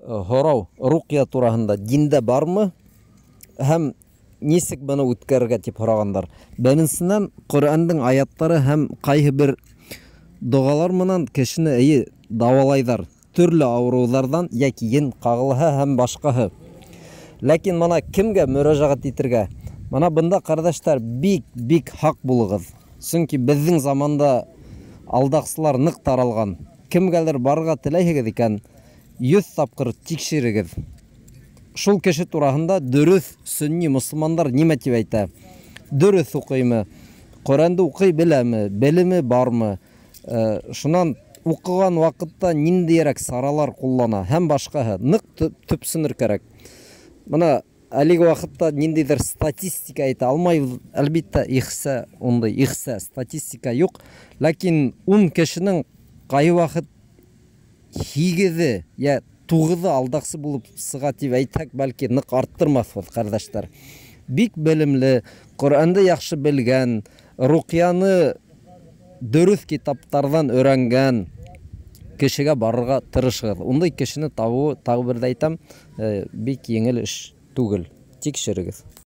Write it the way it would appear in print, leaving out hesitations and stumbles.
Һорау, руқия тураһында диндә бармы? Һәм нисек быны үткәрергә дип һорагандыр. Беренчедән, Коръәндән аятлары һәм кайһы бер дугалар менән кешене давалайдар. Төрле авырулардан яки ен кагылыһы һәм башкаһы. Ләкин мына кемгә мөрәҗәгать итәргә? Мына бында кардәшләр бик хак булыгыз. Чөнки безнең заманда алдаксылар нык таралган. Кемгәлер барырга теләйһегез икән, 100 тапкыр тикшерегез. Шул кеше тураһында дөрес сөнни мусламаннар нимә дип әйтә? Дөрес укыймы? Коръәнде укый беләме? Белеме бармы? Шуннан укыган вакытта ниндирәк саралар куллана һәм башкаһы нык төпсенер кирәк. Мына әлеге вакытта ниндидер статистика әйтә алмайбыз. Әлбәттә, ихса статистика юк, ләкин 10 кешенең кай вакыт 8 я 9 алдаксы булып сыга дип әйтсәк, бәлки нык арттырмаспыз, кардәшләр. Бик белемле, Коръәнде яхшы белгән, руқияны дөрес китаптардан өйрәнгән кешегә барырга тырышыгыз. Ундай кешене табу, тагы бер әйтәм, бик еңел эш түгел. Тикшерегез.